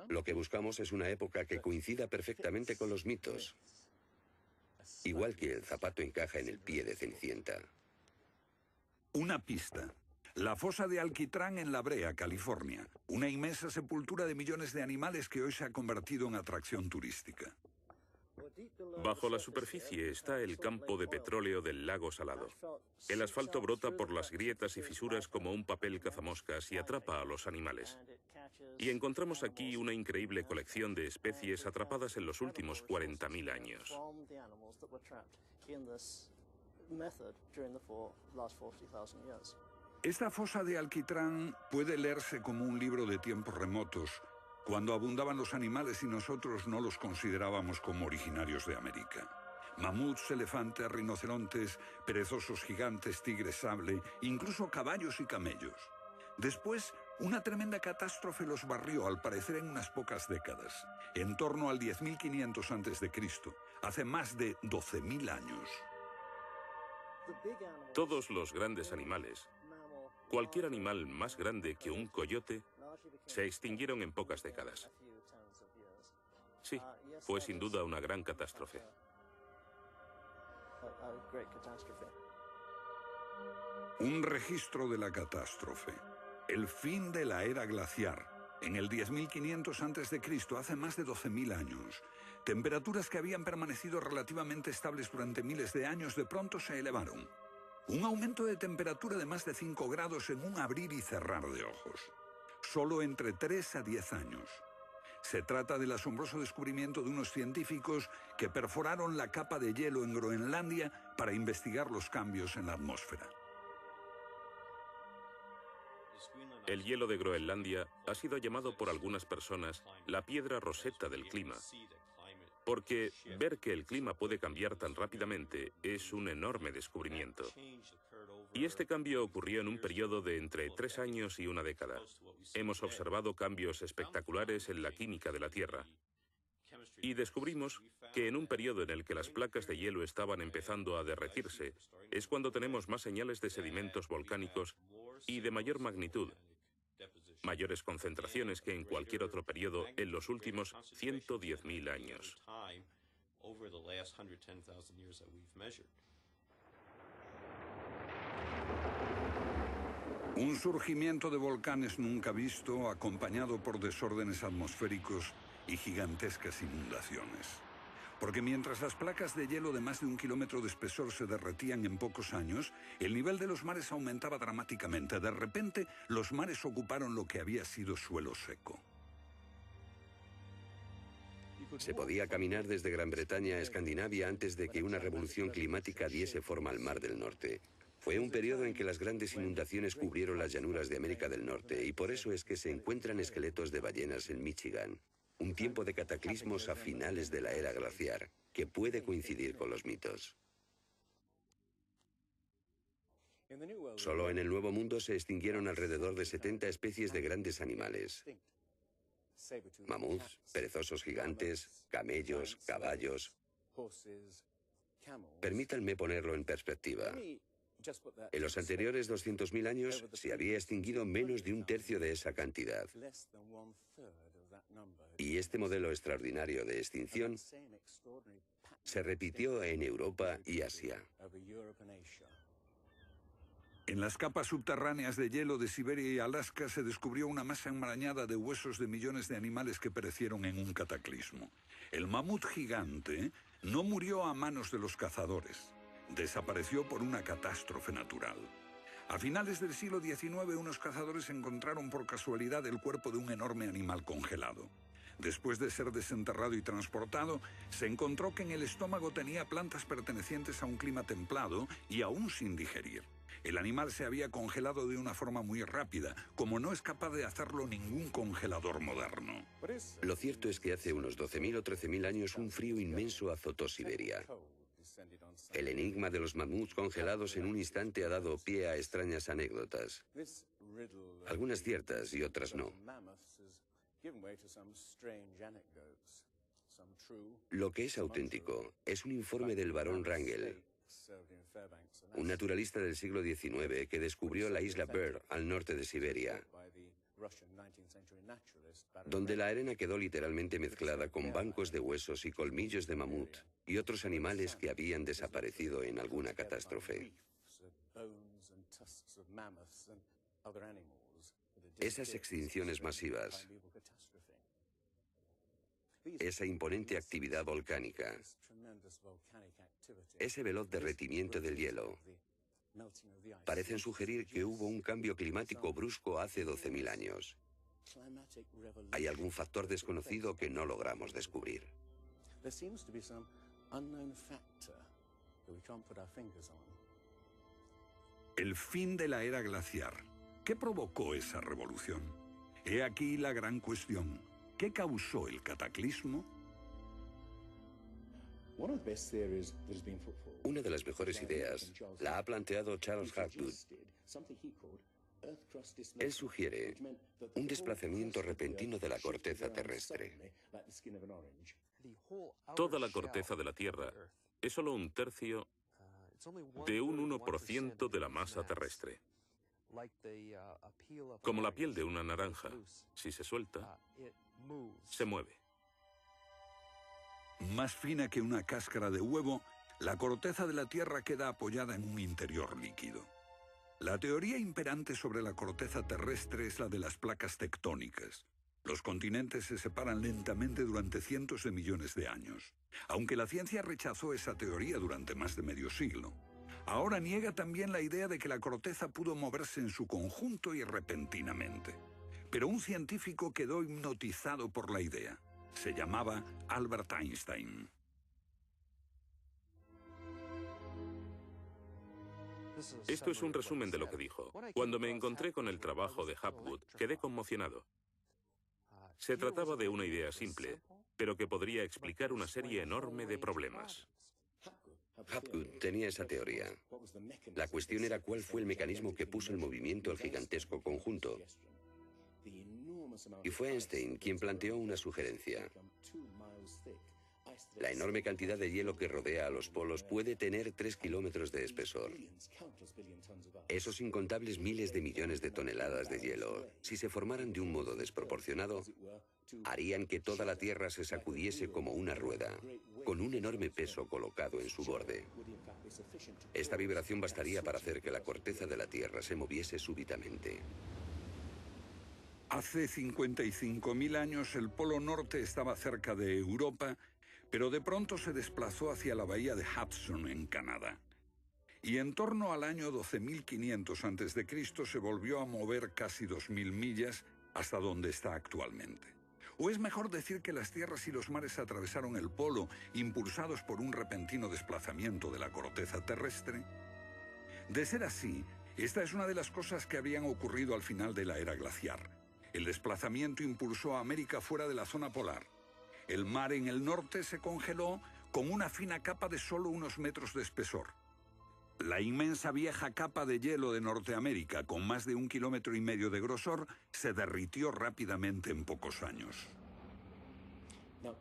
Lo que buscamos es una época que coincida perfectamente con los mitos, igual que el zapato encaja en el pie de Cenicienta. Una pista. La fosa de Alquitrán en La Brea, California. Una inmensa sepultura de millones de animales que hoy se ha convertido en atracción turística. Bajo la superficie está el campo de petróleo del lago Salado. El asfalto brota por las grietas y fisuras como un papel cazamoscas y atrapa a los animales. Y encontramos aquí una increíble colección de especies atrapadas en los últimos 40.000 años. Esta fosa de Alquitrán puede leerse como un libro de tiempos remotos, cuando abundaban los animales y nosotros no los considerábamos como originarios de América. Mamuts, elefantes, rinocerontes, perezosos gigantes, tigres sable, incluso caballos y camellos. Después, una tremenda catástrofe los barrió, al parecer en unas pocas décadas, en torno al 10.500 a.C., hace más de 12.000 años. Todos los grandes animales, cualquier animal más grande que un coyote, se extinguieron en pocas décadas. Sí, fue sin duda una gran catástrofe. Un registro de la catástrofe. El fin de la era glaciar. En el 10.500 a.C., hace más de 12.000 años. Temperaturas que habían permanecido relativamente estables durante miles de años de pronto se elevaron. Un aumento de temperatura de más de 5 grados en un abrir y cerrar de ojos. Solo entre 3 a 10 años. Se trata del asombroso descubrimiento de unos científicos que perforaron la capa de hielo en Groenlandia para investigar los cambios en la atmósfera. El hielo de Groenlandia ha sido llamado por algunas personas la piedra roseta del clima, porque ver que el clima puede cambiar tan rápidamente es un enorme descubrimiento. Y este cambio ocurrió en un periodo de entre 3 años y una década. Hemos observado cambios espectaculares en la química de la Tierra. Y descubrimos que en un periodo en el que las placas de hielo estaban empezando a derretirse, es cuando tenemos más señales de sedimentos volcánicos y de mayor magnitud, mayores concentraciones que en cualquier otro periodo en los últimos 110.000 años. Un surgimiento de volcanes nunca visto, acompañado por desórdenes atmosféricos y gigantescas inundaciones. Porque mientras las placas de hielo de más de 1 kilómetro de espesor se derretían en pocos años, el nivel de los mares aumentaba dramáticamente. De repente, los mares ocuparon lo que había sido suelo seco. Se podía caminar desde Gran Bretaña a Escandinavia antes de que una revolución climática diese forma al Mar del Norte. Fue un periodo en que las grandes inundaciones cubrieron las llanuras de América del Norte y por eso es que se encuentran esqueletos de ballenas en Michigan. Un tiempo de cataclismos a finales de la era glaciar, que puede coincidir con los mitos. Solo en el Nuevo Mundo se extinguieron alrededor de 70 especies de grandes animales. Mamuts, perezosos gigantes, camellos, caballos. Permítanme ponerlo en perspectiva. En los anteriores 200.000 años se había extinguido menos de un tercio de esa cantidad. Y este modelo extraordinario de extinción se repitió en Europa y Asia. En las capas subterráneas de hielo de Siberia y Alaska se descubrió una masa enmarañada de huesos de millones de animales que perecieron en un cataclismo. El mamut gigante no murió a manos de los cazadores. Desapareció por una catástrofe natural. A finales del siglo XIX, unos cazadores encontraron por casualidad el cuerpo de un enorme animal congelado. Después de ser desenterrado y transportado, se encontró que en el estómago tenía plantas pertenecientes a un clima templado y aún sin digerir. El animal se había congelado de una forma muy rápida, como no es capaz de hacerlo ningún congelador moderno. Lo cierto es que hace unos 12.000 o 13.000 años un frío inmenso azotó Siberia. El enigma de los mamuts congelados en un instante ha dado pie a extrañas anécdotas. Algunas ciertas y otras no. Lo que es auténtico es un informe del barón Wrangel, un naturalista del siglo XIX que descubrió la isla Byrd al norte de Siberia, donde la arena quedó literalmente mezclada con bancos de huesos y colmillos de mamut y otros animales que habían desaparecido en alguna catástrofe. Esas extinciones masivas, esa imponente actividad volcánica, ese veloz derretimiento del hielo, parecen sugerir que hubo un cambio climático brusco hace 12.000 años. Hay algún factor desconocido que no logramos descubrir. El fin de la era glaciar. ¿Qué provocó esa revolución? He aquí la gran cuestión. ¿Qué causó el cataclismo? Una de las mejores ideas la ha planteado Charles Hapgood. Él sugiere un desplazamiento repentino de la corteza terrestre. Toda la corteza de la Tierra es solo un tercio de un 1% de la masa terrestre. Como la piel de una naranja, si se suelta, se mueve. Más fina que una cáscara de huevo, la corteza de la Tierra queda apoyada en un interior líquido. La teoría imperante sobre la corteza terrestre es la de las placas tectónicas. Los continentes se separan lentamente durante cientos de millones de años, aunque la ciencia rechazó esa teoría durante más de medio siglo. Ahora niega también la idea de que la corteza pudo moverse en su conjunto y repentinamente. Pero un científico quedó hipnotizado por la idea. Se llamaba Albert Einstein. Esto es un resumen de lo que dijo. Cuando me encontré con el trabajo de Hapgood, quedé conmocionado. Se trataba de una idea simple, pero que podría explicar una serie enorme de problemas. Hapgood tenía esa teoría. La cuestión era cuál fue el mecanismo que puso en movimiento el gigantesco conjunto. Y fue Einstein quien planteó una sugerencia. La enorme cantidad de hielo que rodea a los polos puede tener 3 kilómetros de espesor. Esos incontables miles de millones de toneladas de hielo, si se formaran de un modo desproporcionado, harían que toda la Tierra se sacudiese como una rueda, con un enorme peso colocado en su borde. Esta vibración bastaría para hacer que la corteza de la Tierra se moviese súbitamente. Hace 55.000 años el Polo Norte estaba cerca de Europa, pero de pronto se desplazó hacia la bahía de Hudson, en Canadá. Y en torno al año 12.500 a.C. se volvió a mover casi 2.000 millas hasta donde está actualmente. O es mejor decir que las tierras y los mares atravesaron el polo, impulsados por un repentino desplazamiento de la corteza terrestre. De ser así, esta es una de las cosas que habrían ocurrido al final de la era glaciar. El desplazamiento impulsó a América fuera de la zona polar. El mar en el norte se congeló con una fina capa de solo unos metros de espesor. La inmensa vieja capa de hielo de Norteamérica, con más de 1,5 kilómetros de grosor, se derritió rápidamente en pocos años.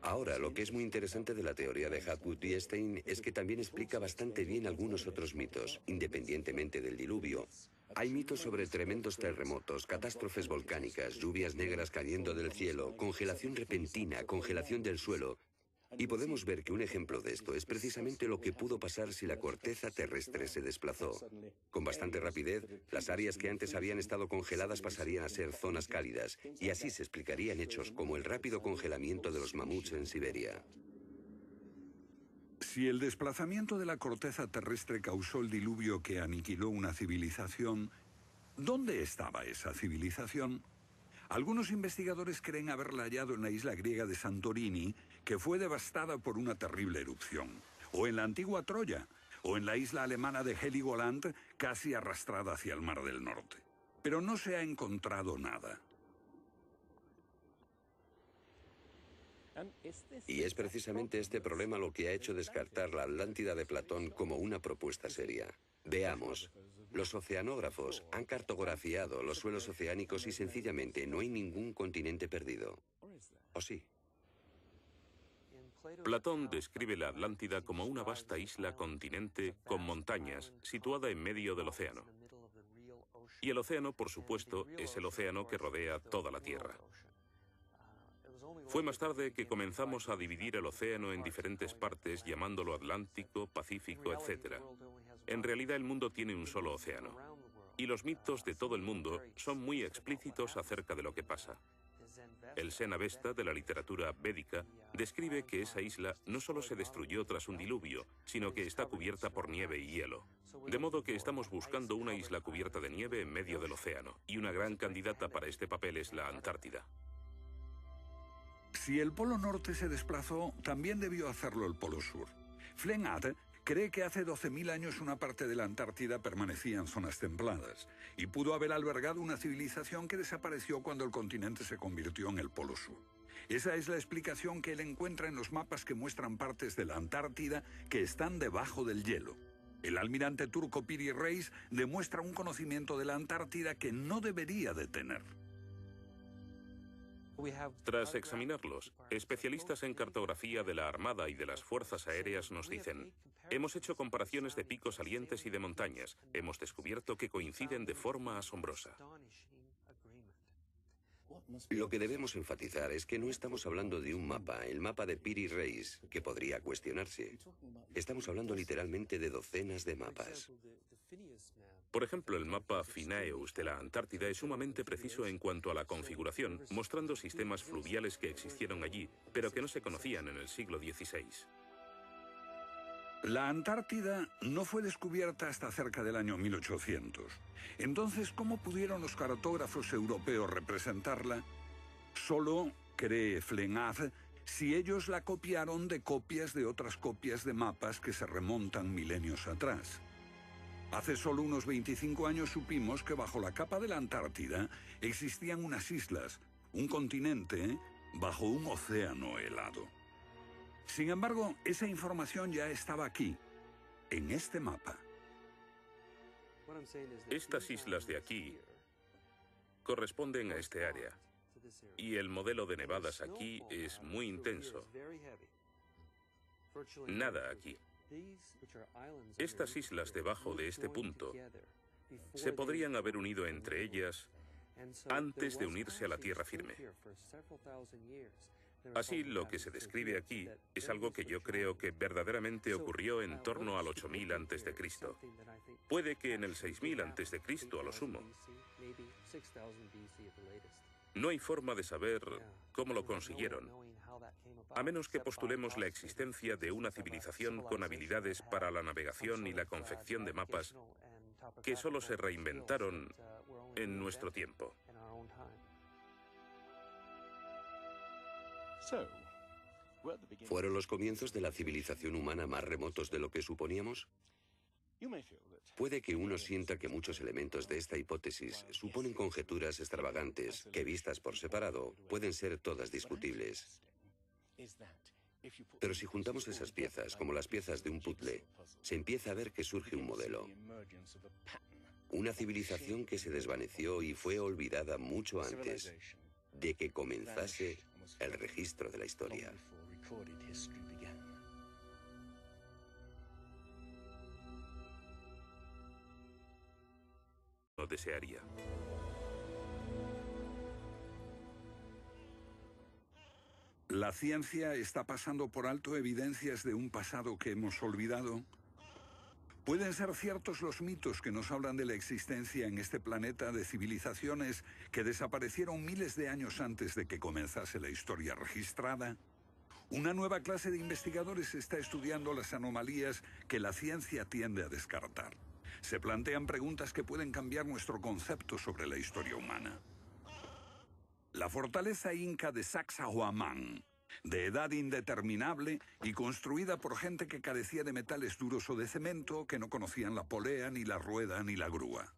Ahora, lo que es muy interesante de la teoría de Hapgood y Stein es que también explica bastante bien algunos otros mitos, independientemente del diluvio. Hay mitos sobre tremendos terremotos, catástrofes volcánicas, lluvias negras cayendo del cielo, congelación repentina, congelación del suelo. Y podemos ver que un ejemplo de esto es precisamente lo que pudo pasar si la corteza terrestre se desplazó. Con bastante rapidez, las áreas que antes habían estado congeladas pasarían a ser zonas cálidas, y así se explicarían hechos como el rápido congelamiento de los mamuts en Siberia. Si el desplazamiento de la corteza terrestre causó el diluvio que aniquiló una civilización, ¿dónde estaba esa civilización? Algunos investigadores creen haberla hallado en la isla griega de Santorini, que fue devastada por una terrible erupción, o en la antigua Troya, o en la isla alemana de Heligoland, casi arrastrada hacia el Mar del Norte. Pero no se ha encontrado nada. Y es precisamente este problema lo que ha hecho descartar la Atlántida de Platón como una propuesta seria. Veamos. Los oceanógrafos han cartografiado los suelos oceánicos y sencillamente no hay ningún continente perdido. ¿O sí? Platón describe la Atlántida como una vasta isla-continente con montañas, situada en medio del océano. Y el océano, por supuesto, es el océano que rodea toda la Tierra. Fue más tarde que comenzamos a dividir el océano en diferentes partes, llamándolo Atlántico, Pacífico, etc. En realidad el mundo tiene un solo océano. Y los mitos de todo el mundo son muy explícitos acerca de lo que pasa. El Sena-Vesta, de la literatura védica, describe que esa isla no solo se destruyó tras un diluvio, sino que está cubierta por nieve y hielo. De modo que estamos buscando una isla cubierta de nieve en medio del océano, y una gran candidata para este papel es la Antártida. Si el Polo Norte se desplazó, también debió hacerlo el Polo Sur. Flengad cree que hace 12.000 años una parte de la Antártida permanecía en zonas templadas y pudo haber albergado una civilización que desapareció cuando el continente se convirtió en el Polo Sur. Esa es la explicación que él encuentra en los mapas que muestran partes de la Antártida que están debajo del hielo. El almirante turco Piri Reis demuestra un conocimiento de la Antártida que no debería de tener. Tras examinarlos, especialistas en cartografía de la Armada y de las Fuerzas Aéreas nos dicen: hemos hecho comparaciones de picos salientes y de montañas. Hemos descubierto que coinciden de forma asombrosa. Lo que debemos enfatizar es que no estamos hablando de un mapa, el mapa de Piri Reis, que podría cuestionarse. Estamos hablando literalmente de docenas de mapas. Por ejemplo, el mapa Phineus de la Antártida es sumamente preciso en cuanto a la configuración, mostrando sistemas fluviales que existieron allí, pero que no se conocían en el siglo XVI. La Antártida no fue descubierta hasta cerca del año 1800. Entonces, ¿cómo pudieron los cartógrafos europeos representarla? Solo, cree Flengad, si ellos la copiaron de copias de otras copias de mapas que se remontan milenios atrás. Hace solo unos 25 años supimos que bajo la capa de la Antártida existían unas islas, un continente bajo un océano helado. Sin embargo, esa información ya estaba aquí, en este mapa. Estas islas de aquí corresponden a este área, y el modelo de nevadas aquí es muy intenso. Nada aquí. Estas islas debajo de este punto se podrían haber unido entre ellas antes de unirse a la tierra firme. Así, lo que se describe aquí es algo que yo creo que verdaderamente ocurrió en torno al 8000 a.C. Puede que en el 6000 a.C. a lo sumo. No hay forma de saber cómo lo consiguieron, a menos que postulemos la existencia de una civilización con habilidades para la navegación y la confección de mapas que solo se reinventaron en nuestro tiempo. ¿Fueron los comienzos de la civilización humana más remotos de lo que suponíamos? Puede que uno sienta que muchos elementos de esta hipótesis suponen conjeturas extravagantes que, vistas por separado, pueden ser todas discutibles. Pero si juntamos esas piezas, como las piezas de un puzzle, se empieza a ver que surge un modelo. Una civilización que se desvaneció y fue olvidada mucho antes de que comenzase el registro de la historia. Lo desearía. ¿La ciencia está pasando por alto evidencias de un pasado que hemos olvidado? ¿Pueden ser ciertos los mitos que nos hablan de la existencia en este planeta de civilizaciones que desaparecieron miles de años antes de que comenzase la historia registrada? Una nueva clase de investigadores está estudiando las anomalías que la ciencia tiende a descartar. Se plantean preguntas que pueden cambiar nuestro concepto sobre la historia humana. La fortaleza inca de Sacsayhuamán, de edad indeterminable y construida por gente que carecía de metales duros o de cemento, que no conocían la polea, ni la rueda, ni la grúa.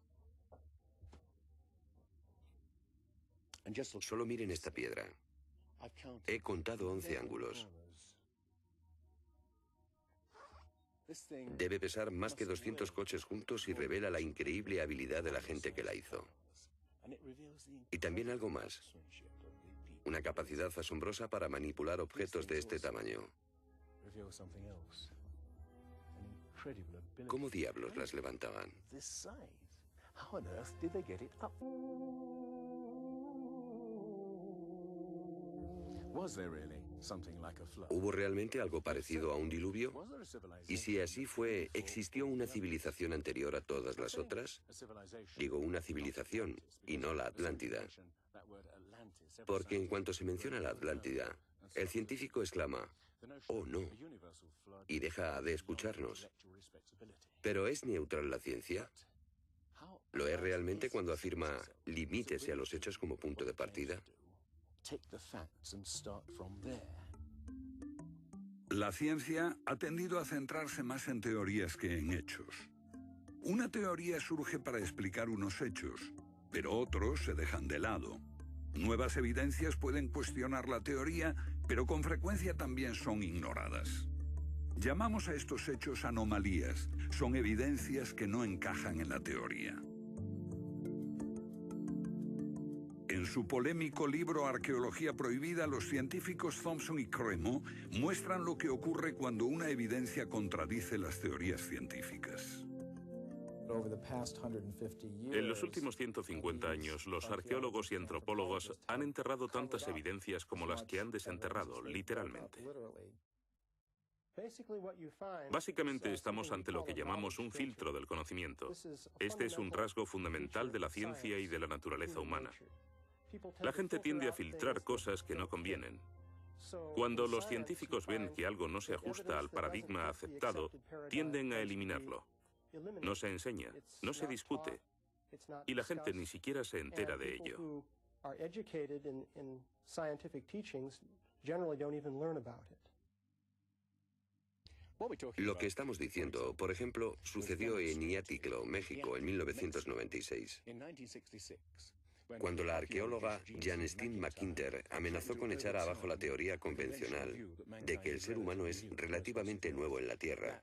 Solo miren esta piedra. He contado 11 ángulos. Debe pesar más que 200 coches juntos y revela la increíble habilidad de la gente que la hizo. Y también algo más. Una capacidad asombrosa para manipular objetos de este tamaño. ¿Cómo diablos las levantaban? ¿Hubo realmente algo parecido a un diluvio? Y si así fue, ¿existió una civilización anterior a todas las otras? Digo, una civilización, y no la Atlántida. Porque en cuanto se menciona la Atlántida, el científico exclama, «Oh, no», y deja de escucharnos. ¿Pero es neutral la ciencia? ¿Lo es realmente cuando afirma «limítese a los hechos como punto de partida»? La ciencia ha tendido a centrarse más en teorías que en hechos. Una teoría surge para explicar unos hechos, pero otros se dejan de lado. Nuevas evidencias pueden cuestionar la teoría, pero con frecuencia también son ignoradas. Llamamos a estos hechos anomalías. Son evidencias que no encajan en la teoría. En su polémico libro Arqueología Prohibida, los científicos Thompson y Cremo muestran lo que ocurre cuando una evidencia contradice las teorías científicas. En los últimos 150 años, los arqueólogos y antropólogos han enterrado tantas evidencias como las que han desenterrado, literalmente. Básicamente estamos ante lo que llamamos un filtro del conocimiento. Este es un rasgo fundamental de la ciencia y de la naturaleza humana. La gente tiende a filtrar cosas que no convienen. Cuando los científicos ven que algo no se ajusta al paradigma aceptado, tienden a eliminarlo. No se enseña, no se discute, y la gente ni siquiera se entera de ello. Lo que estamos diciendo, por ejemplo, sucedió en Iaticlo, México, en 1996. Cuando la arqueóloga Janestine McIntyre amenazó con echar abajo la teoría convencional de que el ser humano es relativamente nuevo en la Tierra,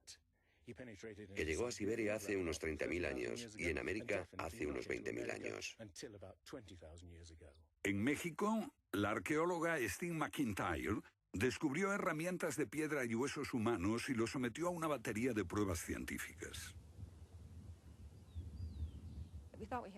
que llegó a Siberia hace unos 30.000 años y en América hace unos 20.000 años. En México, la arqueóloga Stine McIntyre descubrió herramientas de piedra y huesos humanos y los sometió a una batería de pruebas científicas.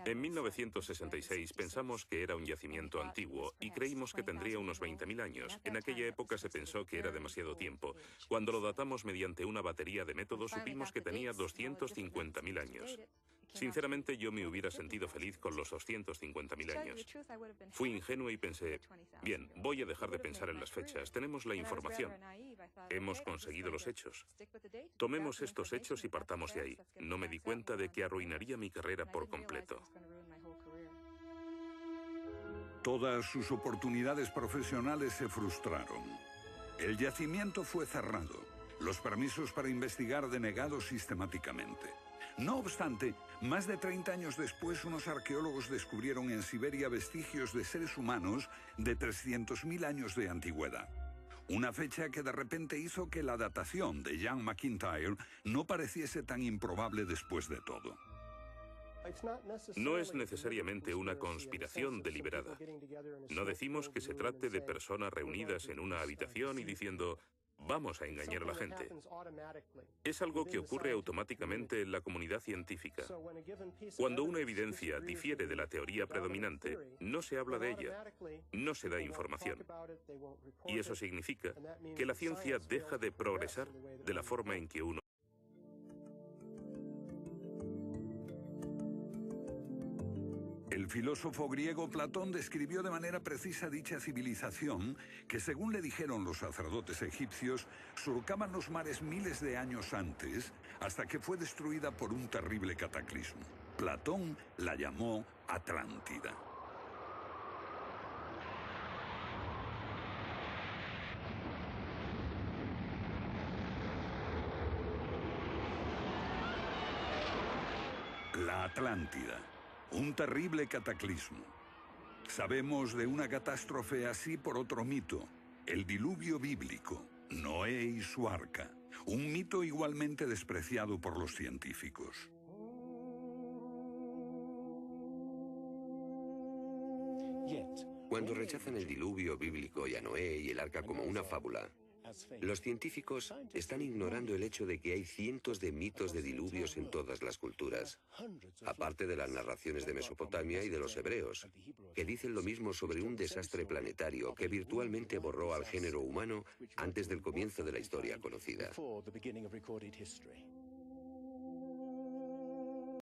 En 1966 pensamos que era un yacimiento antiguo y creímos que tendría unos 20.000 años. En aquella época se pensó que era demasiado tiempo. Cuando lo datamos mediante una batería de métodos supimos que tenía 250.000 años. Sinceramente, yo me hubiera sentido feliz con los 250.000 años. Fui ingenuo y pensé, bien, voy a dejar de pensar en las fechas. Tenemos la información. Hemos conseguido los hechos. Tomemos estos hechos y partamos de ahí. No me di cuenta de que arruinaría mi carrera por completo. Todas sus oportunidades profesionales se frustraron. El yacimiento fue cerrado. Los permisos para investigar denegados sistemáticamente. No obstante, más de 30 años después, unos arqueólogos descubrieron en Siberia vestigios de seres humanos de 300.000 años de antigüedad. Una fecha que de repente hizo que la datación de Ian McIntyre no pareciese tan improbable después de todo. No es necesariamente una conspiración deliberada. No decimos que se trate de personas reunidas en una habitación y diciendo, vamos a engañar a la gente. Es algo que ocurre automáticamente en la comunidad científica. Cuando una evidencia difiere de la teoría predominante, no se habla de ella, no se da información. Y eso significa que la ciencia deja de progresar de la forma en que uno. El filósofo griego Platón describió de manera precisa dicha civilización que, según le dijeron los sacerdotes egipcios, surcaban los mares miles de años antes, hasta que fue destruida por un terrible cataclismo. Platón la llamó Atlántida. La Atlántida. Un terrible cataclismo. Sabemos de una catástrofe así por otro mito, el diluvio bíblico, Noé y su arca, un mito igualmente despreciado por los científicos. Cuando rechazan el diluvio bíblico y a Noé y el arca como una fábula, los científicos están ignorando el hecho de que hay cientos de mitos de diluvios en todas las culturas, aparte de las narraciones de Mesopotamia y de los hebreos, que dicen lo mismo sobre un desastre planetario que virtualmente borró al género humano antes del comienzo de la historia conocida.